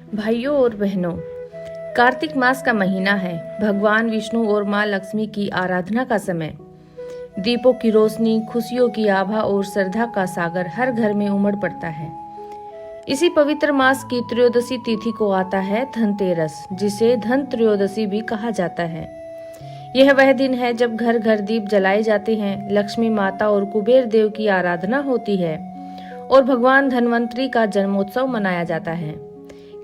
भाइयों और बहनों, कार्तिक मास का महीना है। भगवान विष्णु और माँ लक्ष्मी की आराधना का समय। दीपों की रोशनी, खुशियों की आभा और श्रद्धा का सागर हर घर में उमड़ पड़ता है। इसी पवित्र मास की त्रयोदशी तिथि को आता है धनतेरस, जिसे धन त्रयोदशी भी कहा जाता है। यह वह दिन है जब घर घर दीप जलाए जाते हैं, लक्ष्मी माता और कुबेर देव की आराधना होती है और भगवान धन्वंतरी का जन्मोत्सव मनाया जाता है।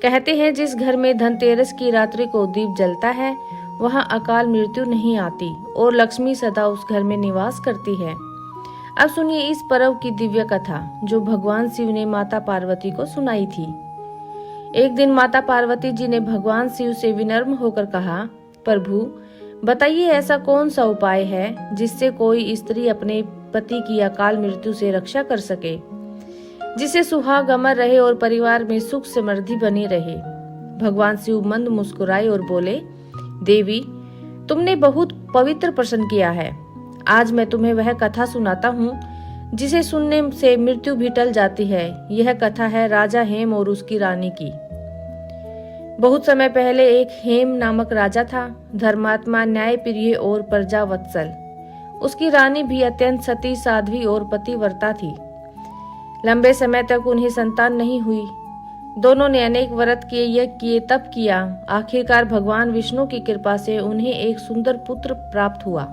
कहते हैं जिस घर में धनतेरस की रात्रि को दीप जलता है वहां अकाल मृत्यु नहीं आती और लक्ष्मी सदा उस घर में निवास करती है। अब सुनिए इस पर्व की दिव्य कथा जो भगवान शिव ने माता पार्वती को सुनाई थी। एक दिन माता पार्वती जी ने भगवान शिव से विनम्र होकर कहा, प्रभु बताइए ऐसा कौन सा उपाय है जिससे कोई स्त्री अपने पति की अकाल मृत्यु से रक्षा कर सके, जिसे सुहाग अमर रहे और परिवार में सुख समृद्धि बनी रहे। भगवान शिव मंद मुस्कुराए और बोले, देवी तुमने बहुत पवित्र प्रश्न किया है। आज मैं तुम्हें वह कथा सुनाता हूँ जिसे सुनने से मृत्यु भी टल जाती है। यह कथा है राजा हेम और उसकी रानी की। बहुत समय पहले एक हेम नामक राजा था, धर्मात्मा, न्याय प्रिय और प्रजा वत्सल। उसकी रानी भी अत्यंत सती, साध्वी और पतिव्रता थी। लंबे समय तक उन्हें संतान नहीं हुई। दोनों ने अनेक व्रत किए, यज्ञ किए, तप किया। आखिरकार भगवान विष्णु की कृपा से उन्हें एक सुंदर पुत्र प्राप्त हुआ।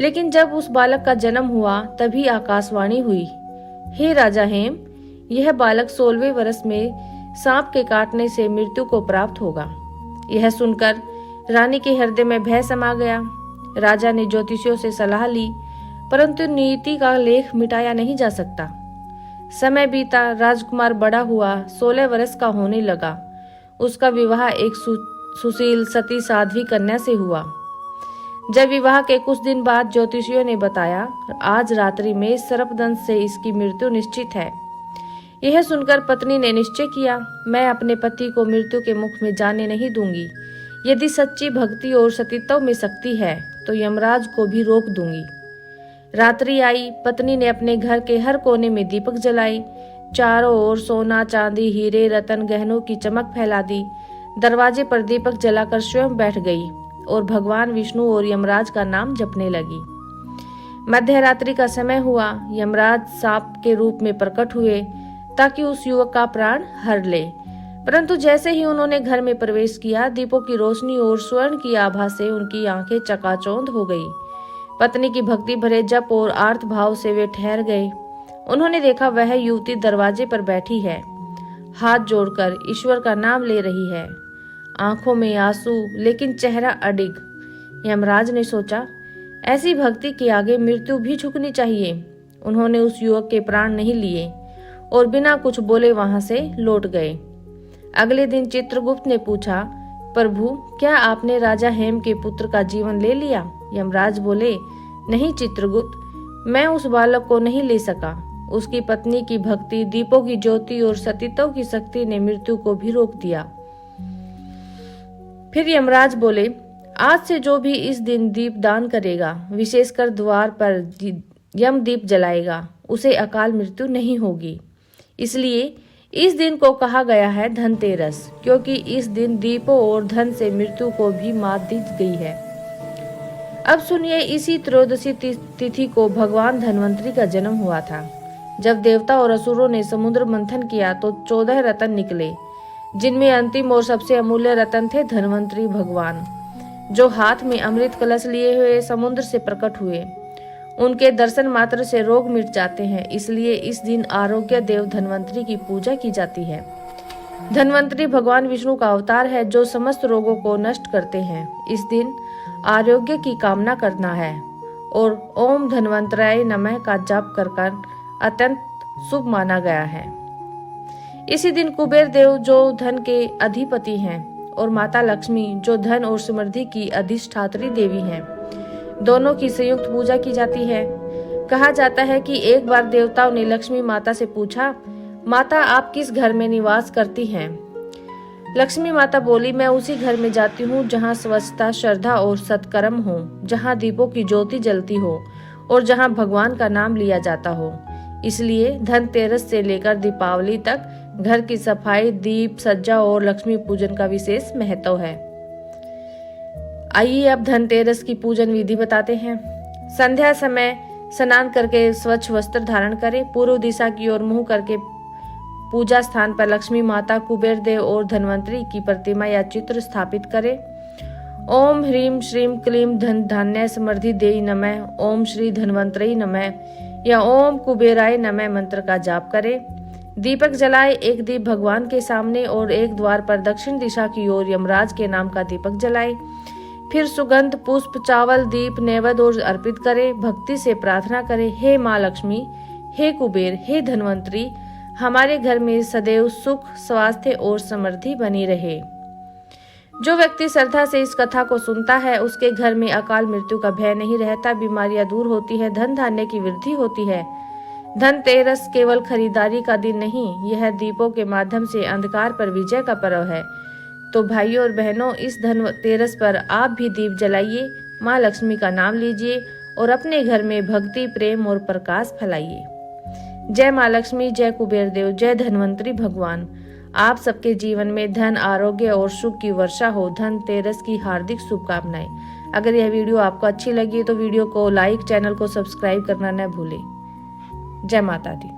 लेकिन जब उस बालक का जन्म हुआ तभी आकाशवाणी हुई, हे राजा हेम, यह बालक 16वें वर्ष में सांप के काटने से मृत्यु को प्राप्त होगा। यह सुनकर रानी के हृदय में भय समा गया। राजा ने ज्योतिषियों से सलाह ली, परंतु नीति का लेख मिटाया नहीं जा सकता। समय बीता, राजकुमार बड़ा हुआ, 16 वर्ष का होने लगा। उसका विवाह एक सुशील, सती, साध्वी कन्या से हुआ। जब विवाह के कुछ दिन बाद ज्योतिषियों ने बताया, आज रात्रि में सर्पदंश से इसकी मृत्यु निश्चित है। यह सुनकर पत्नी ने निश्चय किया, मैं अपने पति को मृत्यु के मुख में जाने नहीं दूंगी। यदि सच्ची भक्ति और सतीत्व में शक्ति है तो यमराज को भी रोक दूंगी। रात्रि आई, पत्नी ने अपने घर के हर कोने में दीपक जलाए। चारों ओर सोना, चांदी, हीरे, रत्न, गहनों की चमक फैला दी। दरवाजे पर दीपक जलाकर स्वयं बैठ गई और भगवान विष्णु और यमराज का नाम जपने लगी। मध्य रात्रि का समय हुआ। यमराज सांप के रूप में प्रकट हुए ताकि उस युवक का प्राण हर ले। परंतु जैसे ही उन्होंने घर में प्रवेश किया, दीपों की रोशनी और स्वर्ण की आभा से उनकी आंखें चकाचौंध हो गई। पत्नी की भक्ति भरे जप और आर्त भाव से वे ठहर गए। उन्होंने देखा वह युवती दरवाजे पर बैठी है, हाथ जोड़कर ईश्वर का नाम ले रही है, आंखों में आंसू लेकिन चेहरा अडिग। यमराज ने सोचा, ऐसी भक्ति के आगे मृत्यु भी झुकनी चाहिए। उन्होंने उस युवक के प्राण नहीं लिए और बिना कुछ बोले वहां से लौट गए। अगले दिन चित्रगुप्त ने पूछा, प्रभु क्या आपने राजा हेम के पुत्र का जीवन ले लिया? यमराज बोले, नहीं चित्रगुप्त, मैं उस बालक को नहीं ले सका। उसकी पत्नी की भक्ति, दीपों की ज्योति और सतीत्व की शक्ति ने मृत्यु को भी रोक दिया। फिर यमराज बोले, आज से जो भी इस दिन दीप दान करेगा, विशेषकर द्वार पर यम दीप जलाएगा, उसे अकाल मृत्यु नहीं होगी। इसलिए इस दिन को कहा गया है धनतेरस, क्योंकि इस दिन दीपों और धन से मृत्यु को भी मात दी गई है। अब सुनिए, इसी त्रयोदशी तिथि को भगवान धन्वंतरी का जन्म हुआ था। जब देवता और असुरों ने समुद्र मंथन किया तो 14 रत्न निकले, जिनमें अंतिम और सबसे अमूल्य रत्न थे धन्वंतरी भगवान, जो हाथ में अमृत कलश लिए हुए समुद्र से प्रकट हुए। उनके दर्शन मात्र से रोग मिट जाते हैं, इसलिए इस दिन आरोग्य देव धन्वंतरी की पूजा की जाती है। धन्वंतरी भगवान विष्णु का अवतार है जो समस्त रोगों को नष्ट करते हैं। इस दिन आरोग्य की कामना करना है और ओम धन्वंतराय नमः का जाप कर अत्यंत शुभ माना गया है। इसी दिन कुबेर देव जो धन के अधिपति हैं और माता लक्ष्मी जो धन और समृद्धि की अधिष्ठात्री देवी हैं, दोनों की संयुक्त पूजा की जाती है। कहा जाता है कि एक बार देवताओं ने लक्ष्मी माता से पूछा, माता आप किस घर में निवास करती हैं? लक्ष्मी माता बोली, मैं उसी घर में जाती हूँ जहाँ स्वच्छता, श्रद्धा और सत्कर्म हो, जहाँ दीपों की ज्योति जलती हो और जहाँ भगवान का नाम लिया जाता हो। इसलिए धनतेरस से लेकर दीपावली तक घर की सफाई, दीप सज्जा और लक्ष्मी पूजन का विशेष महत्व है। आइए अब धनतेरस की पूजन विधि बताते हैं। संध्या समय स्नान करके स्वच्छ वस्त्र धारण करें। पूर्व दिशा की ओर मुंह करके पूजा स्थान पर लक्ष्मी माता, कुबेर देव और धन्वंतरी की प्रतिमा या चित्र स्थापित करें। ओम ह्रीम श्रीम क्लीम धन धान्य समृद्धि देई नमः, ओम श्री धन्वंतरी नमः या ओम कुबेराय नमः मंत्र का जाप करें। दीपक जलाए। एक दीप भगवान के सामने और एक द्वार पर दक्षिण दिशा की ओर यमराज के नाम का दीपक जलाए। फिर सुगंध, पुष्प, चावल, दीप नैवेद्य और अर्पित करें। भक्ति से प्रार्थना करें, हे माँ लक्ष्मी, हे कुबेर, हे धन्वंतरी, हमारे घर में सदैव सुख, स्वास्थ्य और समृद्धि बनी रहे। जो व्यक्ति श्रद्धा से इस कथा को सुनता है उसके घर में अकाल मृत्यु का भय नहीं रहता, बीमारियां दूर होती है, धन धान्य की वृद्धि होती है। धनतेरस केवल खरीदारी का दिन नहीं, यह दीपों के माध्यम से अंधकार पर विजय का पर्व है। तो भाइयों और बहनों, इस धनतेरस पर आप भी दीप जलाइए, माँ लक्ष्मी का नाम लीजिए और अपने घर में भक्ति, प्रेम और प्रकाश फैलाइए। जय माँ लक्ष्मी, जय कुबेर देव, जय धन्वंतरी भगवान। आप सबके जीवन में धन, आरोग्य और सुख की वर्षा हो। धनतेरस की हार्दिक शुभकामनाएं। अगर यह वीडियो आपको अच्छी लगी तो वीडियो को लाइक, चैनल को सब्सक्राइब करना न भूलें। जय माता दी।